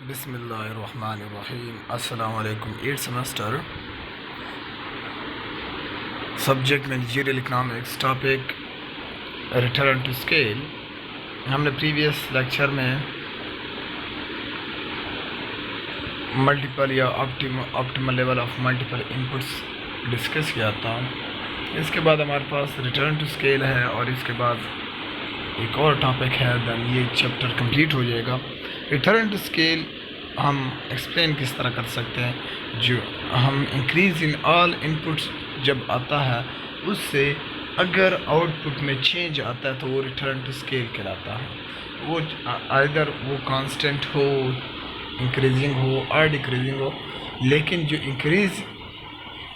बिस्मिल्लाहिर्रहमानिर्रहीम। अस्सलाम वालेकुम। 8th semester, subject managerial economics, topic return to scale. हमने प्रीवियस लेक्चर में मल्टीपल या optimal level of multiple inputs discuss किया था। इसके बाद हमारे पास रिटर्न टू स्केल है और इसके बाद एक और टॉपिक है, देन ये चैप्टर कंप्लीट हो जाएगा। रिटर्न टू स्केल हम एक्सप्लेन किस तरह कर सकते हैं, जो हम इंक्रीज इन ऑल इनपुट्स जब आता है उससे अगर आउटपुट में चेंज आता है तो वो रिटर्न टू स्केल कहलाता है। वो अगर वो कांस्टेंट हो, इंक्रीजिंग हो और डिक्रीजिंग हो, लेकिन जो इंक्रीज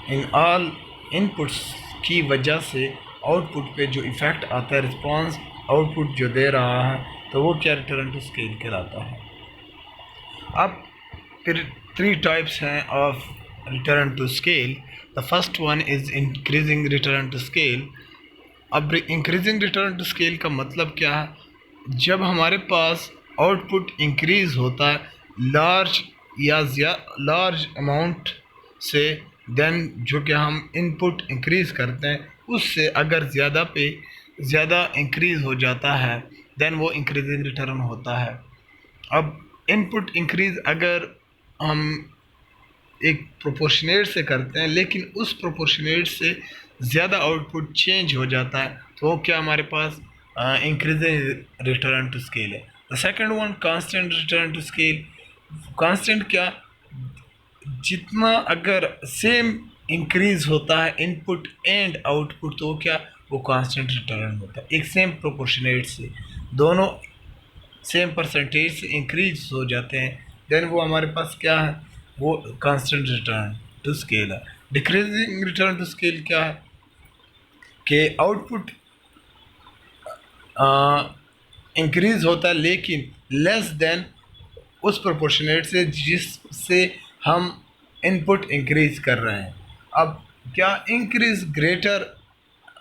इन ऑल इनपुट्स की वजह से आउटपुट पे जो इफ़ेक्ट आता है, रिस्पॉन्स आउटपुट जो दे रहा है, तो वो क्या रिटर्न टू स्केल कहलाता है। अब फिर 3 टाइप्स हैं of return to scale. The first one is increasing return to scale. अब इंक्रीजिंग रिटर्न टू स्केल का मतलब क्या है? जब हमारे पास आउटपुट इंक्रीज़ होता है लार्ज या लार्ज अमाउंट से, देन जो कि हम इनपुट इंक्रीज़ करते हैं उससे अगर ज़्यादा पे ज़्यादा इंक्रीज़ हो जाता है, देन वो इंक्रीजिंग रिटर्न होता है। अब इनपुट इंक्रीज़ अगर हम एक प्रोपोर्शनेट से करते हैं लेकिन उस प्रोपोर्शनेट से ज़्यादा आउटपुट चेंज हो जाता है, तो वो क्या हमारे पास इंक्रीजिंग रिटर्न टू स्केल है। The second one constant return to scale. Constant क्या? जितना अगर सेम इंक्रीज होता है इनपुट एंड आउटपुट, तो क्या वो कांस्टेंट रिटर्न होता है। एक सेम प्रोपोर्शनेट से दोनों सेम परसेंटेज से इंक्रीज हो जाते हैं, देन वो हमारे पास क्या है, वो कांस्टेंट रिटर्न टू स्केल है। डिक्रीजिंग रिटर्न टू स्केल क्या है कि आउटपुट इंक्रीज होता है लेकिन लेस देन उस प्रोपोर्शनेट से जिससे हम इनपुट इंक्रीज कर रहे हैं। अब क्या इंक्रीज ग्रेटर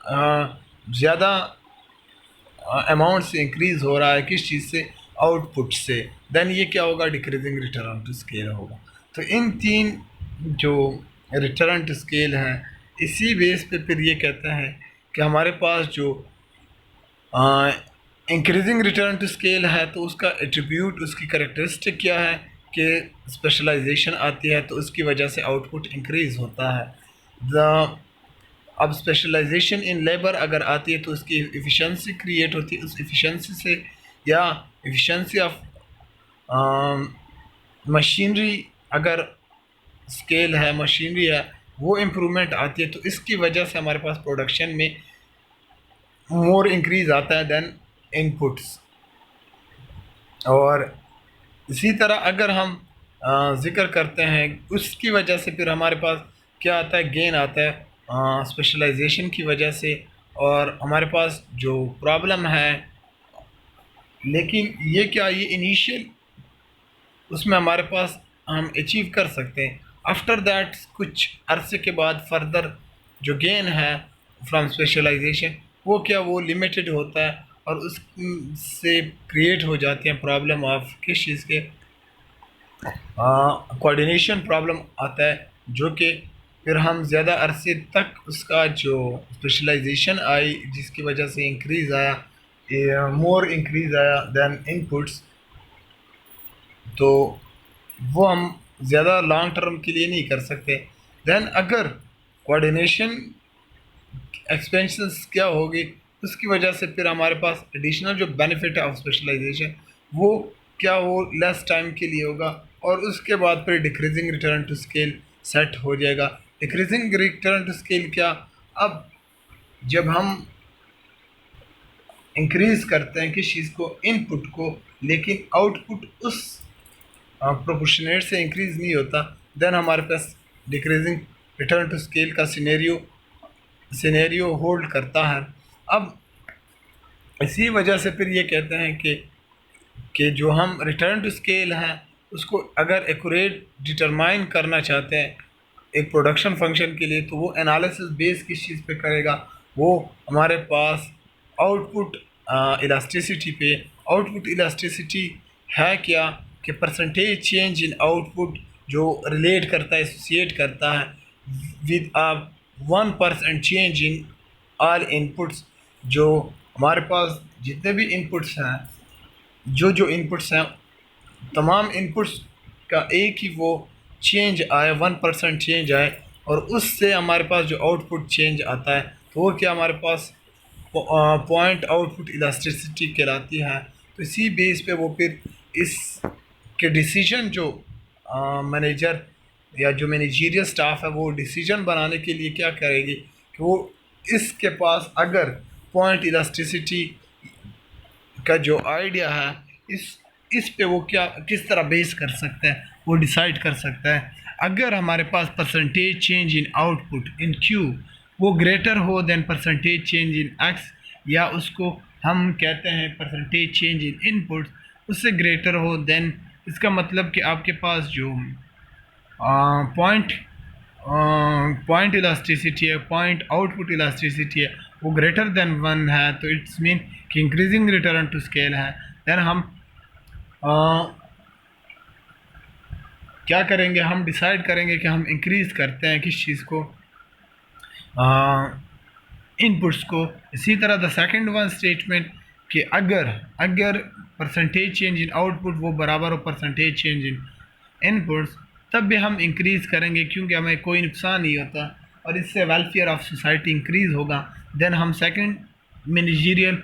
ज़्यादा अमाउंट से इंक्रीज हो रहा है किस चीज़ से? आउटपुट से, देन ये क्या होगा? डिक्रीजिंग रिटर्न टू स्केल होगा। तो इन 3 जो रिटर्न टू स्केल हैं, इसी बेस पे फिर ये कहते हैं कि हमारे पास जो इंक्रीजिंग रिटर्न टू स्केल है तो उसका एट्रीब्यूट, उसकी करेक्टरिस्टिक क्या है कि स्पेशलाइजेशन आती है तो उसकी वजह से आउटपुट इंक्रीज होता है। अब स्पेशलाइजेशन इन लेबर अगर आती है तो उसकी एफिशिएंसी क्रिएट होती है, उस एफिशिएंसी से या एफिशिएंसी ऑफ मशीनरी अगर स्केल है, मशीनरी है, वो इम्प्रूवमेंट आती है तो इसकी वजह से हमारे पास प्रोडक्शन में मोर इंक्रीज आता है देन इनपुट्स। और इसी तरह अगर हम ज़िक्र करते हैं उसकी वजह से फिर हमारे पास क्या आता है? गेन आता है स्पेशलाइजेशन की वजह से। और हमारे पास जो प्रॉब्लम है, लेकिन ये क्या, ये इनिशियल उसमें हमारे पास हम अचीव कर सकते हैं। आफ्टर दैट कुछ अरसे के बाद फर्दर जो गेन है फ्रॉम स्पेशलाइजेशन, वो क्या, वो लिमिटेड होता है और उससे क्रिएट हो जाते हैं प्रॉब्लम ऑफ किस चीज़ के? कोऑर्डिनेशन प्रॉब्लम आता है, जो कि फिर हम ज़्यादा अरसे तक उसका जो स्पेशलाइजेशन आई जिसकी वजह से इंक्रीज़ आया, मोर इंक्रीज़ आया दैन इनपुट्स, तो वो हम ज़्यादा लॉन्ग टर्म के लिए नहीं कर सकते। दैन अगर कोऑर्डिनेशन एक्सपेंशंस क्या होगी, उसकी वजह से फिर हमारे पास एडिशनल जो बेनिफिट है ऑफ स्पेशलाइजेशन, वो क्या, वो लेस टाइम के लिए होगा और उसके बाद फिर decreasing return to scale set हो जाएगा। डिक्रीजिंग रिटर्न टू स्केल क्या? अब जब हम इंक्रीज करते हैं किस चीज़ को? इनपुट को, लेकिन आउटपुट उस प्रोपोर्शनेट से इंक्रीज नहीं होता, देन हमारे पास डिक्रीजिंग रिटर्न टू स्केल का सिनेरियो होल्ड करता है। अब इसी वजह से फिर ये कहते हैं कि जो हम रिटर्न टू स्केल हैं उसको अगर एक्यूरेट डिटरमाइन करना चाहते हैं एक प्रोडक्शन फंक्शन के लिए, तो वो एनालिसिस बेस किस चीज़ पे करेगा? वो हमारे पास आउटपुट इलास्टिसिटी पे। आउटपुट इलास्टिसिटी है क्या कि परसेंटेज चेंज इन आउटपुट जो रिलेट करता है, एसोसिएट करता है with a 1% change in all inputs. जो हमारे पास जितने भी इनपुट्स हैं, जो इनपुट्स हैं, तमाम इनपुट्स का एक ही वो चेंज आए, 1% चेंज आए, और उससे हमारे पास जो आउटपुट चेंज आता है तो वो क्या हमारे पास पॉइंट आउटपुट इलास्टिसिटी कहलाती है। तो इसी बेस पे वो फिर इस के डिसीजन जो मैनेजर या जो मैनेजरियल स्टाफ है वो डिसीजन बनाने के लिए क्या करेगी कि वो इसके पास अगर पॉइंट इलास्टिसिटी का जो आइडिया है इस पे वो क्या किस तरह बेस कर सकता है, वो डिसाइड कर सकता है। अगर हमारे पास percentage change in output in Q वो ग्रेटर हो than percentage change in X, या उसको हम कहते हैं परसेंटेज चेंज इन इनपुट उससे ग्रेटर हो देन, इसका मतलब कि आपके पास जो पॉइंट इलास्टिसिटी है, पॉइंट आउटपुट इलास्टिसिटी है, वो ग्रेटर देन 1 है, तो इट्स मीन कि इंक्रीजिंग रिटर्न टू स्केल है। देन हम क्या करेंगे, हम डिसाइड करेंगे कि हम इंक्रीज़ करते हैं किस चीज़ को, इनपुट्स को। इसी तरह द सेकंड वन स्टेटमेंट कि अगर परसेंटेज चेंज इन आउटपुट वो बराबर हो परसेंटेज चेंज इन इनपुट्स, तब भी हम इंक्रीज़ करेंगे क्योंकि हमें कोई नुकसान नहीं होता और इससे वेलफेयर ऑफ सोसाइटी इंक्रीज़ होगा। देन हम सेकंड मैनेजरियल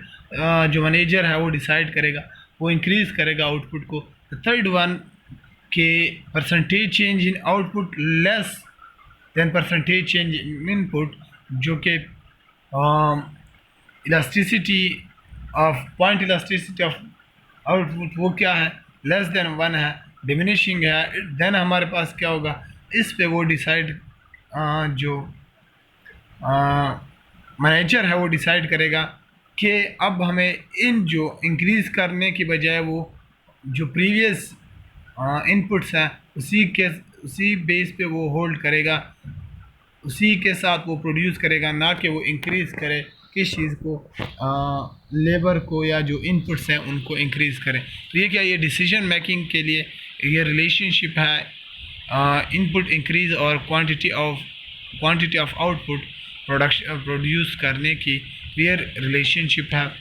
जो मैनेजर है वो डिसाइड करेगा, वो इंक्रीज़ करेगा आउटपुट को। थर्ड वन के percentage change in output less than percentage change in input, जो कि elasticity of point elasticity of output वो क्या है, लेस देन 1 है, डिमिनिशिंग है। देन हमारे पास क्या होगा, इस पे वो डिसाइड जो मैनेजर है वो डिसाइड करेगा कि अब हमें इन जो इंक्रीज़ करने की बजाय वो जो प्रीवियस इनपुट्स हैं उसी बेस पे वो होल्ड करेगा, उसी के साथ वो प्रोड्यूस करेगा, ना कि वो इंक्रीज़ करे किस चीज़ को, लेबर को, या जो इनपुट्स हैं उनको इंक्रीज़ करें। तो ये क्या, ये डिसीजन मेकिंग के लिए ये रिलेशनशिप है इनपुट इंक्रीज़ और क्वांटिटी ऑफ आउटपुट प्रोड्यूस करने की क्लियर रिलेशनशिप है।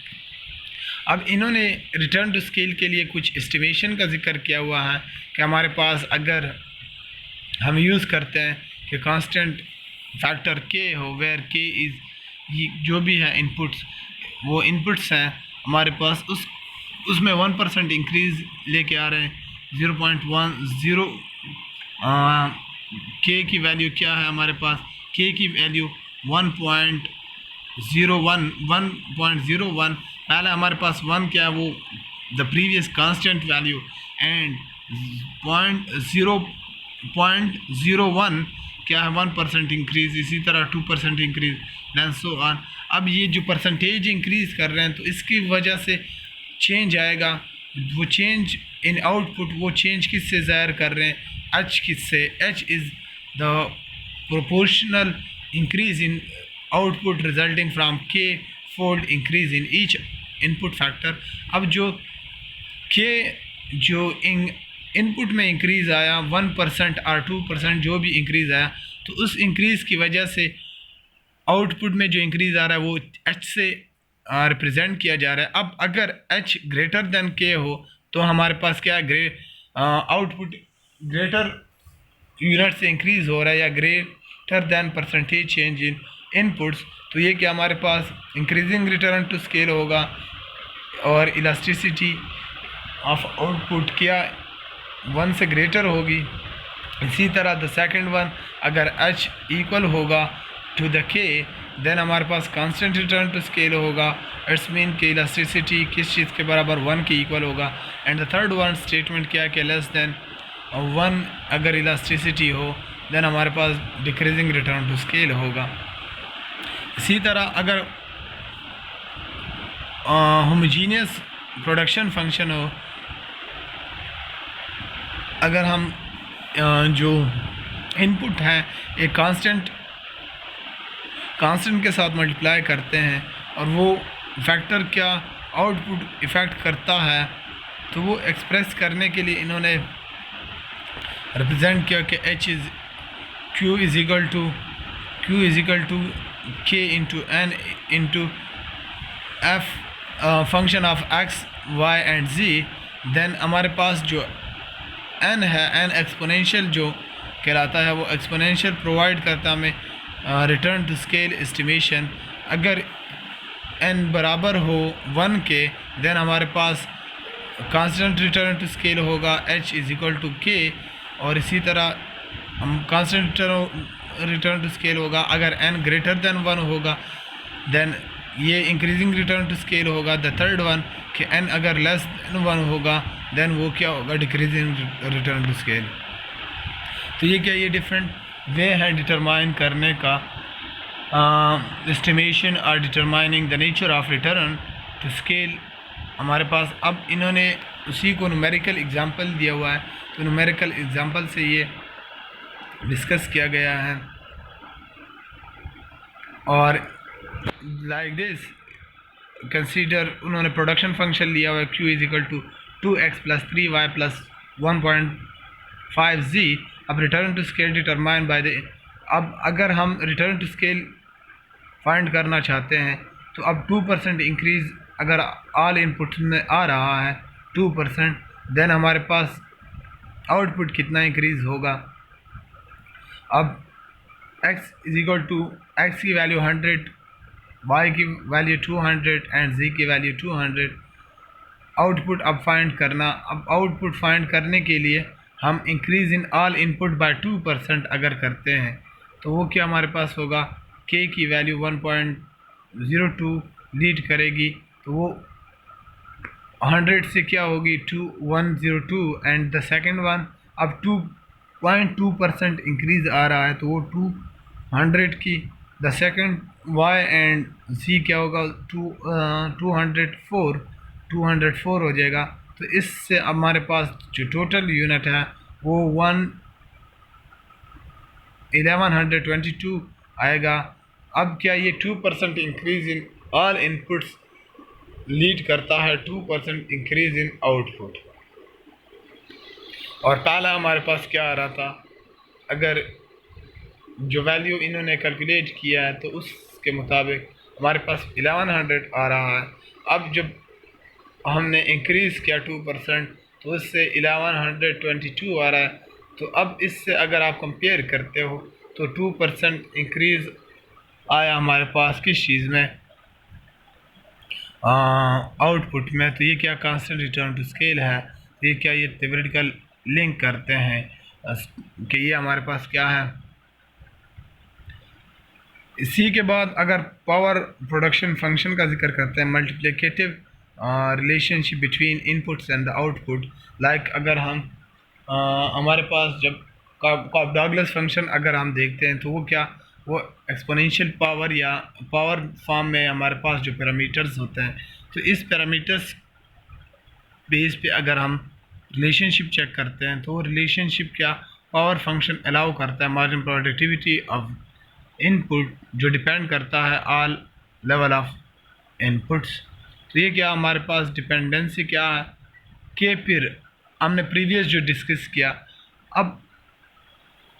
अब इन्होंने रिटर्न टू स्केल के लिए कुछ एस्टिमेशन का जिक्र किया हुआ है कि हमारे पास अगर हम यूज़ करते हैं कि कांस्टेंट फैक्टर के हो वेयर के इज़ जो भी है इनपुट्स, वो इनपुट्स हैं हमारे पास उसमें 1% इंक्रीज़ लेके आ रहे हैं, 0.10 के की वैल्यू क्या है हमारे पास, के की वैल्यू 1.01 पहले हमारे पास 1 क्या है वो the previous constant value and 0.01 क्या है 1% इंक्रीज़, इसी तरह 2% इंक्रीज़ दैन सो ऑन। अब ये जो परसेंटेज इंक्रीज़ कर रहे हैं तो इसकी वजह से चेंज आएगा, वो चेंज इन आउटपुट वो चेंज किससे ज़ाहिर कर रहे हैं, एच किससे, H is the proportional increase in output resulting from K fold increase in each input factor. अब जो के जो इनपुट में इंक्रीज़ आया 1% और 2% जो भी इंक्रीज़ आया, तो उस इंक्रीज़ की वजह से आउटपुट में जो इंक्रीज़ आ रहा है वो एच से रिप्रेजेंट किया जा रहा है। अब अगर एच ग्रेटर देन के हो तो हमारे पास क्या आउटपुट ग्रेटर यूनिट से इंक्रीज़ हो रहा है या ग्रेटर देन परसेंटेज चेंज इन इनपुट्स, तो ये क्या हमारे पास इंक्रीजिंग रिटर्न टू स्केल होगा और इलास्टिसिटी ऑफ आउटपुट क्या 1 से ग्रेटर होगी। इसी तरह द सेकंड वन अगर h इक्वल होगा टू द k देन हमारे पास कांस्टेंट रिटर्न टू स्केल होगा, इट्स मीन कि इलास्टिसिटी किस चीज़ के बराबर 1 के इक्वल होगा। And the third one statement क्या है कि लेस देन 1 अगर इलास्टिसिटी हो देन हमारे पास डिक्रीजिंग रिटर्न टू स्केल होगा। इसी तरह अगर होमोजीनियस प्रोडक्शन फंक्शन हो, अगर हम जो इनपुट है एक कांस्टेंट के साथ मल्टीप्लाई करते हैं और वो फैक्टर क्या आउटपुट इफ़ेक्ट करता है तो वो एक्सप्रेस करने के लिए इन्होंने रिप्रेजेंट किया कि H is Q is equal to K into N into F function of X Y and G. Then हमारे पास जो एन है, एन एक्सपोनेंशियल जो कहलाता है, वो एक्सपोनेंशियल प्रोवाइड करता हमें रिटर्न टू स्केल एस्टिमेशन। अगर एन बराबर हो 1 के, देन हमारे पास कांस्टेंट रिटर्न टू स्केल होगा एच इज़ इक्वल टू के, और इसी तरह हम कांस्टेंट रिटर्न टू स्केल होगा अगर एन ग्रेटर देन 1 होगा, देन ये इंक्रीजिंग रिटर्न टू स्केल होगा। द थर्ड वन कि एन अगर लेस देन 1 होगा, देन वो क्या होगा, डिक्रीजिंग रिटर्न टू स्केल। तो ये क्या, ये डिफरेंट वे है डिटरमाइन करने का, एस्टिमेशन और determining the nature of return to scale हमारे पास। अब इन्होंने उसी को न्यूमेरिकल एग्जांपल दिया हुआ है, तो न्यूमेरिकल एग्जांपल से ये डिस्कस किया गया है। और लाइक दिस कंसीडर, उन्होंने प्रोडक्शन फंक्शन लिया हुआ है q is equal to 2x plus 3y plus 1.5z। अब return to scale determine by the, अब अगर हम रिटर्न टू स्केल फाइंड करना चाहते हैं तो अब 2% इंक्रीज़ अगर ऑल इनपुट में आ रहा है 2%, देन हमारे पास आउटपुट कितना इंक्रीज़ होगा। अब x is equal to, x की वैल्यू 100, y की वैल्यू 200 एंड z की वैल्यू 200। आउटपुट अब फाइंड करना, अब आउटपुट फाइंड करने के लिए हम increase in all input by 2% अगर करते हैं तो वो क्या हमारे पास होगा, k की वैल्यू 1.02 लीड करेगी, तो वो 100 से क्या होगी 102, एंड द सेकंड वन अब 2.2% इंक्रीज़ आ रहा है तो वो 200 की, the second y and z क्या होगा 204 हो जाएगा। तो इससे हमारे पास जो टोटल यूनिट है वो 1122 आएगा। अब क्या ये 2% increase in all inputs lead करता है 2% इंक्रीज़ इन आउटपुट। और पहला हमारे पास क्या आ रहा था, अगर जो वैल्यू इन्होंने कैलकुलेट किया है तो उसके मुताबिक हमारे पास 1100 आ रहा है। अब जब हमने इंक्रीज़ किया 2% तो इससे 1122 आ रहा है। तो अब इससे अगर आप कंपेयर करते हो तो 2% इंक्रीज़ आया हमारे पास किस चीज़ में, आउटपुट में। तो ये क्या कांस्टेंट रिटर्न टू स्केल है, ये क्या, ये थ्योरेटिकल लिंक करते हैं कि ये हमारे पास क्या है। इसी के बाद अगर पावर प्रोडक्शन फंक्शन का जिक्र करते हैं, multiplicative relationship between inputs and the output. Like अगर हम हमारे पास जब कॉफ-डॉगलस फंक्शन अगर हम देखते हैं तो वो क्या, वो एक्सपोनेंशियल पावर या पावर फॉर्म में हमारे पास जो पैरामीटर्स होते हैं, तो इस पैरामीटर्स बेस पे अगर हम रिलेशनशिप चेक करते हैं तो वो रिलेशनशिप क्या, पावर फंक्शन अलाउ करता है मार्जिन प्रोडक्टिविटी ऑफ इनपुट जो डिपेंड करता है ऑल लेवल ऑफ इनपुट्स। तो ये क्या हमारे पास डिपेंडेंसी क्या है कि फिर हमने प्रीवियस जो डिस्कस किया, अब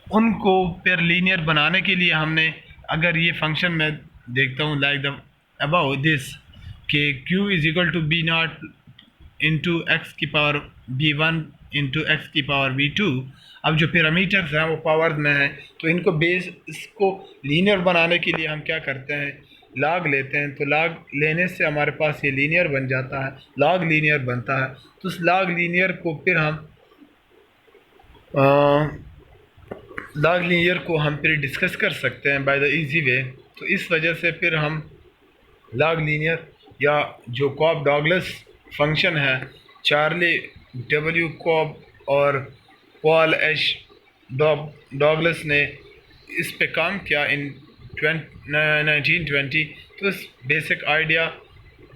उनको फिर लीनियर बनाने के लिए हमने अगर ये फंक्शन में देखता हूँ लाइक द अबाउ दिस कि q is equal to B naught into x की पावर b1 इंटू एक्स की पावर b2। अब जो पैरामीटर्स हैं वो पावर में हैं, तो इनको बेस, इसको लीनियर बनाने के लिए हम क्या करते हैं, लॉग लेते हैं। तो लॉग लेने से हमारे पास ये लीनियर बन जाता है, लॉग लीनियर बनता है। तो उस लॉग लीनियर को फिर हम लॉग लीनियर को हम फिर डिस्कस कर सकते हैं बाय द इजी वे। तो इस वजह से फिर हम लॉग लीनियर या जो कॉफ-डॉगलस फंक्शन है, चार्ली डब्ल्यू कॉफ और पॉल एच डॉगलस ने इस पे काम किया इन 1920। तो इस बेसिक आइडिया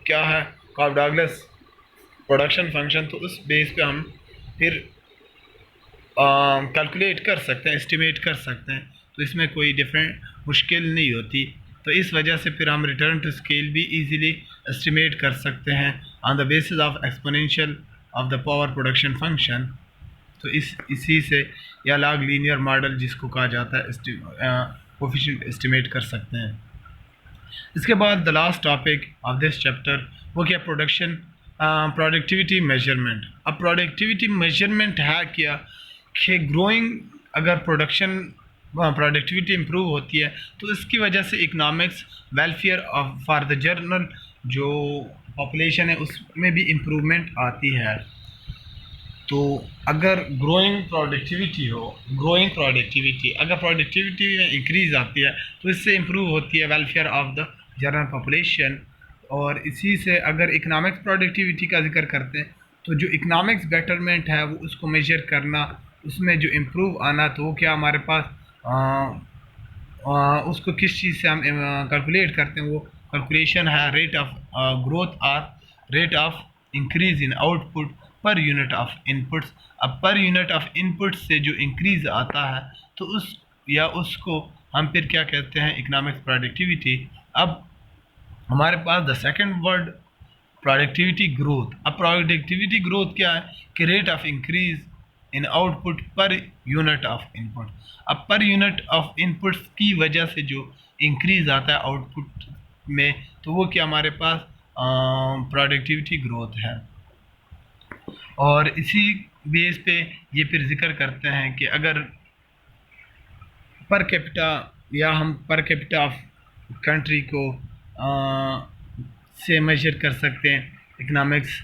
क्या है कॉफ-डॉगलस प्रोडक्शन फंक्शन, तो उस बेस पे हम फिर कैलकुलेट कर सकते हैं, एस्टिमेट कर सकते हैं। तो इसमें कोई डिफरेंट मुश्किल नहीं होती। तो इस वजह से फिर हम रिटर्न टू स्केल भी इजीली एस्टिमेट कर सकते हैं on the basis of exponential of the power production function. तो इसी से या लॉग लीनियर मॉडल जिसको कहा जाता है कोफिशिएंट एस्टिमेट कर सकते हैं। इसके बाद the last topic of this chapter वो क्या, प्रोडक्शन प्रोडक्टिविटी मेजरमेंट। अब प्रोडक्टिविटी मेजरमेंट है क्या कि ग्रोइंग, अगर प्रोडक्टिविटी इम्प्रूव होती है तो इसकी वजह से economics welfare of for the general जो पॉपुलेशन है उसमें भी इम्प्रूवमेंट आती है। तो अगर ग्रोइंग प्रोडक्टिविटी अगर प्रोडक्टिविटी में इंक्रीज़ आती है तो इससे इम्प्रूव होती है welfare of the general population. और इसी से अगर इकोनॉमिक्स प्रोडक्टिविटी का जिक्र करते हैं तो जो इकोनॉमिक्स बेटरमेंट है वो उसको मेजर करना, उसमें जो इम्प्रूव आना, तो वो क्या हमारे पास उसको किस चीज़ से हम कैलकुलेट करते हैं, वो कैलकुलेशन है रेट ऑफ ग्रोथ और rate of increase in output per unit of inputs. अब पर यूनिट ऑफ इनपुट से जो इंक्रीज़ आता है तो उसको हम फिर क्या कहते हैं, इकोनॉमिक्स प्रोडक्टिविटी। अब हमारे पास the second word productivity growth. अब प्रोडक्टिविटी ग्रोथ क्या है कि rate of increase in output per unit of input. अब पर यूनिट ऑफ इनपुट्स की वजह से जो इंक्रीज आता है आउटपुट में, तो वो क्या हमारे पास प्रोडक्टिविटी ग्रोथ है। और इसी बेस पे ये फिर जिक्र करते हैं कि अगर पर कैपिटा या हम पर कैपिटा ऑफ कंट्री को से मेजर कर सकते हैं इकोनॉमिक्स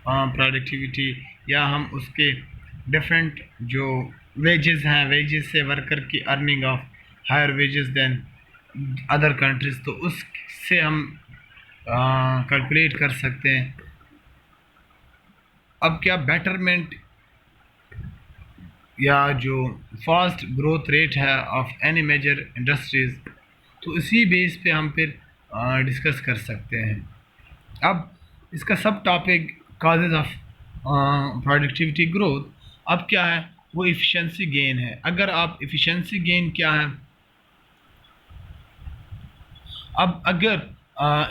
प्रोडक्टिविटी, या हम उसके डिफरेंट जो वेजेस हैं, वेजेस से वर्कर की earning of higher wages than other countries, तो उससे हम कैलकुलेट कर सकते हैं। अब क्या बेटरमेंट या जो फास्ट ग्रोथ रेट है ऑफ एनी मेजर इंडस्ट्रीज़, तो इसी बेस पे हम फिर डिस्कस कर सकते हैं। अब इसका सब topic causes of productivity growth. अब क्या है वो एफिशिएंसी गेन है। अगर आप एफिशिएंसी गेन क्या है, अब अगर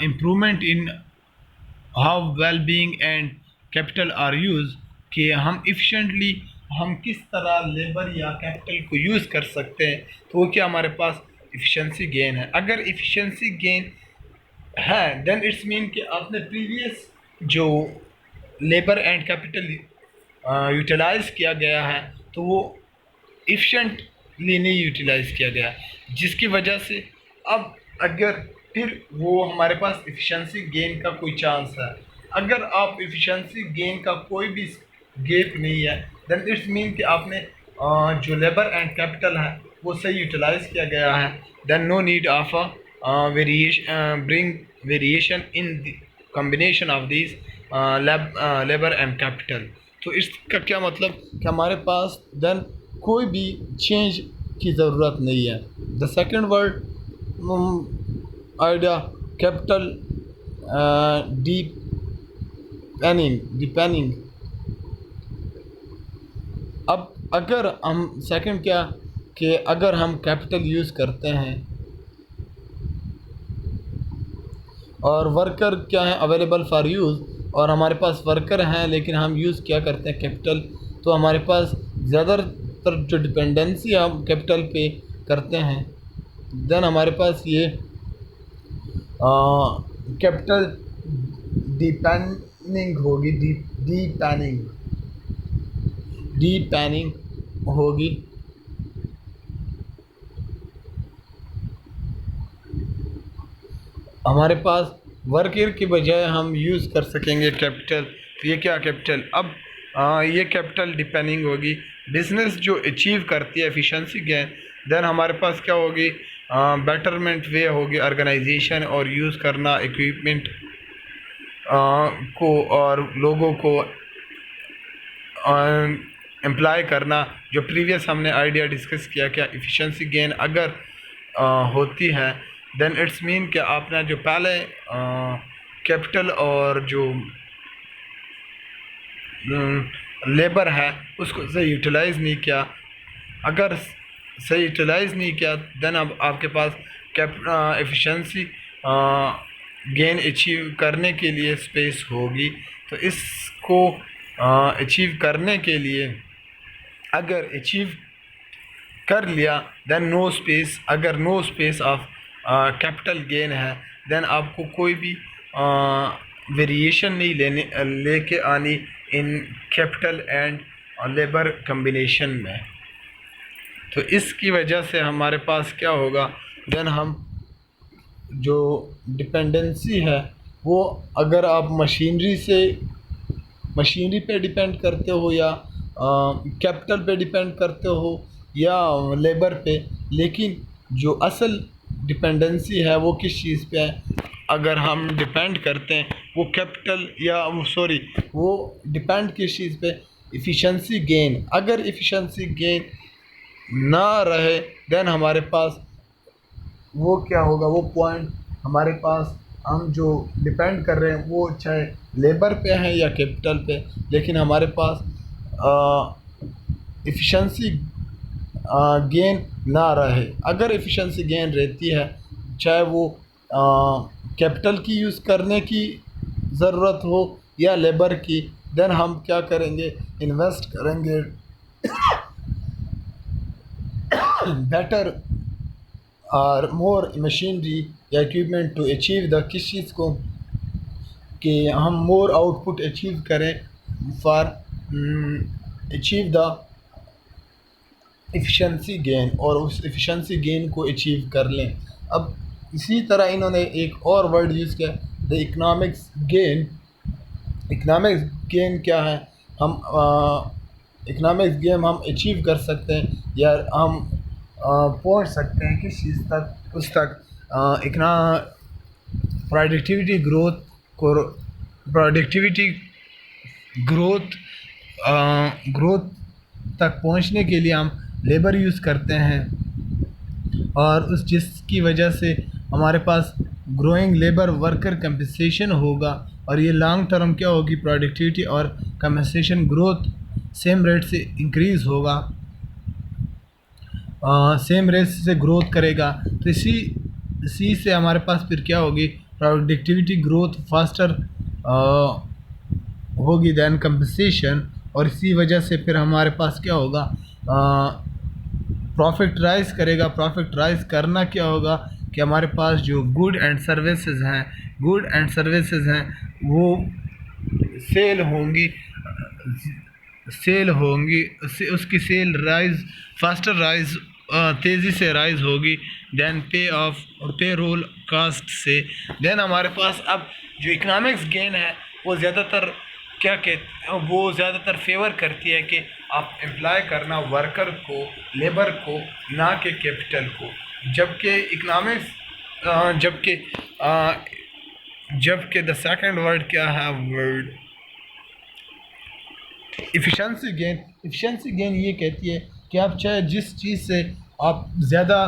improvement in how well being and capital R use, कि हम इफ़िशेंटली हम किस तरह लेबर या कैपिटल को यूज़ कर सकते हैं, तो वो क्या हमारे पास एफिशिएंसी गेन है। अगर एफिशिएंसी गेन है देन इट्स मीन कि आपने प्रीवियस जो लेबर एंड कैपिटल यूटिलाइज़ किया गया है तो वो एफिशिएंटली नहीं यूटिलाइज़ किया गया, जिसकी वजह से अब अगर फिर वो हमारे पास एफिशिएंसी गेन का कोई चांस है। अगर आप एफिशिएंसी गेन का कोई भी गेप नहीं है देन इट्स मीन कि आपने जो लेबर एंड कैपिटल है वो सही यूटिलाइज़ किया गया है, then no need of bring variation in the combination of this labour and capital. तो इसका क्या मतलब कि हमारे पास देन कोई भी चेंज की ज़रूरत नहीं है। The second word idea capital deepening. अब अगर हम सेकंड क्या कि अगर हम कैपिटल यूज़ करते हैं और वर्कर क्या है अवेलेबल फॉर यूज़, और हमारे पास वर्कर हैं लेकिन हम यूज़ क्या करते हैं कैपिटल, तो हमारे पास ज़्यादातर जो डिपेंडेंसी हम कैपिटल पे करते हैं देन हमारे पास ये कैपिटल डिपेनिंग होगी, डीपैनिंग होगी। हमारे पास वर्कर की बजाय हम यूज़ कर सकेंगे कैपिटल, तो ये क्या कैपिटल। अब ये कैपिटल डिपेंडिंग होगी। बिजनेस जो अचीव करती है एफिशिएंसी गेन, देन हमारे पास क्या होगी बेटरमेंट वे होगी ऑर्गेनाइजेशन और यूज़ करना इक्विपमेंट को और लोगों को एम्प्लॉय करना। जो प्रीवियस हमने आइडिया डिस्कस किया, क्या एफिशिएंसी गेन अगर होती है देन इट्स मीन कि आपने जो पहले कैपिटल और जो लेबर है उसको सही यूटिलाइज़ नहीं किया। अगर सही यूटिलाइज़ नहीं किया देन अब आपके पास एफिशिएंसी गेन अचीव करने के लिए स्पेस होगी। तो इसको अचीव करने के लिए अगर अचीव कर लिया देन नो स्पेस, अगर no space of capital gain है देन आपको कोई भी वेरिएशन नहीं लेके आनी in capital and labour combination में। तो इसकी वजह से हमारे पास क्या होगा, देन हम जो डिपेंडेंसी है वो अगर आप मशीनरी पे डिपेंड करते हो या कैपिटल पे डिपेंड करते हो या लेबर पे, लेकिन जो असल डिपेंडेंसी है वो किस चीज़ पे है, अगर हम डिपेंड करते हैं वो कैपिटल या वो डिपेंड किस चीज़ पे, एफिशिएंसी गेन। अगर एफिशिएंसी गेन ना रहे देन हमारे पास वो क्या होगा, वो पॉइंट हमारे पास हम जो डिपेंड कर रहे हैं वो चाहे लेबर पे है या कैपिटल पे, लेकिन हमारे पास एफिशिएंसी गेन ना रहे। अगर एफिशिएंसी गेन रहती है चाहे वो कैपिटल की यूज़ करने की ज़रूरत हो या लेबर की, देन हम क्या करेंगे, इन्वेस्ट करेंगे बेटर और मोर मशीनरी या इक्विपमेंट टू अचीव द किस चीज़ को कि हम मोर आउटपुट अचीव करें for achieve the efficiency gain, और उस एफिशिएंसी गेन को अचीव कर लें। अब इसी तरह इन्होंने एक और वर्ड यूज़ किया, the economics gain. Economics gain क्या है, हम इकनॉमिक्स गेन हम अचीव कर सकते हैं या हम पहुंच सकते हैं किस चीज़ तक, उस तक इकना प्रोडक्टिविटी ग्रोथ तक पहुंचने के लिए हम लेबर यूज़ करते हैं, और उस जिसकी वजह से हमारे पास ग्रोइंग लेबर वर्कर कंपनसेशन होगा, और ये लॉन्ग टर्म क्या होगी, प्रोडक्टिविटी और कंपनसेशन ग्रोथ सेम रेट से इंक्रीज़ होगा, सेम रेट से ग्रोथ करेगा। तो इसी से हमारे पास फिर क्या होगी, प्रोडक्टिविटी ग्रोथ फास्टर होगी दैन कंपनसेशन, और इसी वजह से फिर हमारे पास क्या होगा, प्रॉफिट राइज करेगा। प्रॉफिट राइज करना क्या होगा कि हमारे पास जो गुड एंड सर्विसेज हैं वो सेल होंगी उसकी सेल राइज फास्टर राइज तेज़ी से राइज होगी देन पे रोल कास्ट से। देन हमारे पास अब जो इकनॉमिक्स गेन है वो ज़्यादातर फेवर करती है कि आप एम्प्लॉय करना वर्कर को, लेबर को, ना कि कैपिटल को, जबकि द सेकंड वर्ड क्या है, वर्ड एफिशिएंसी गेन ये कहती है कि आप चाहे जिस चीज़ से आप ज़्यादा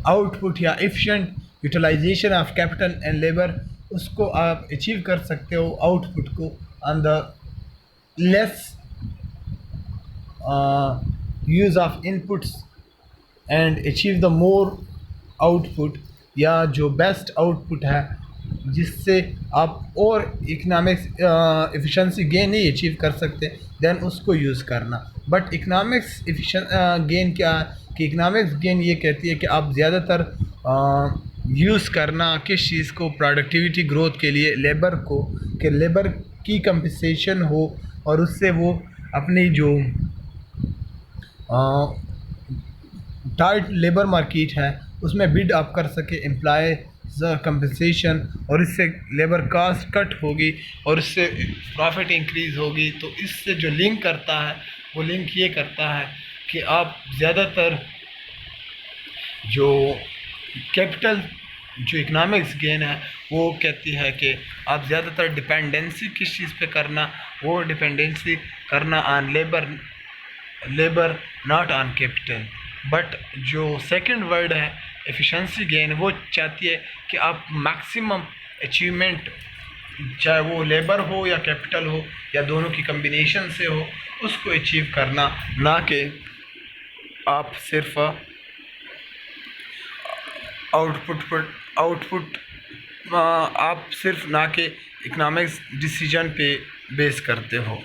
आउटपुट या efficient utilisation of capital and labour, उसको आप अचीव कर सकते हो आउटपुट को on the less use of inputs and achieve the more output, या जो बेस्ट आउटपुट है जिससे आप और इकनॉमिक्स एफिशिएंसी गेन नहीं अचीव कर सकते, देन उसको यूज़ करना। बट इकनॉमिक्स गेन क्या है कि इकनॉमिक्स गेन ये कहती है कि आप ज़्यादातर यूज़ करना किस चीज़ को, प्रोडक्टिविटी ग्रोथ के लिए लेबर को, कि लेबर की कंपनसेशन हो और उससे वो अपनी जो टाइट लेबर मार्केट है उसमें बिड आप कर सके एम्प्लॉय कंपनसेशन, और इससे लेबर कास्ट कट होगी और इससे प्रॉफिट इंक्रीज़ होगी। तो इससे जो लिंक करता है वो लिंक ये करता है कि आप ज़्यादातर जो कैपिटल जो इकनॉमिक्स गेन है वो कहती है कि आप ज़्यादातर डिपेंडेंसी किस चीज़ पे करना, वो डिपेंडेंसी करना on labour not on capital. But जो सेकंड वर्ड है एफिशिएंसी गेन, वो चाहती है कि आप मैक्सिमम अचीवमेंट, चाहे वो लेबर हो या कैपिटल हो या दोनों की कम्बिनेशन से हो, उसको अचीव करना, ना कि आप सिर्फ आउटपुट आप सिर्फ ना कि इकोनॉमिक्स डिसीजन पे बेस करते हो।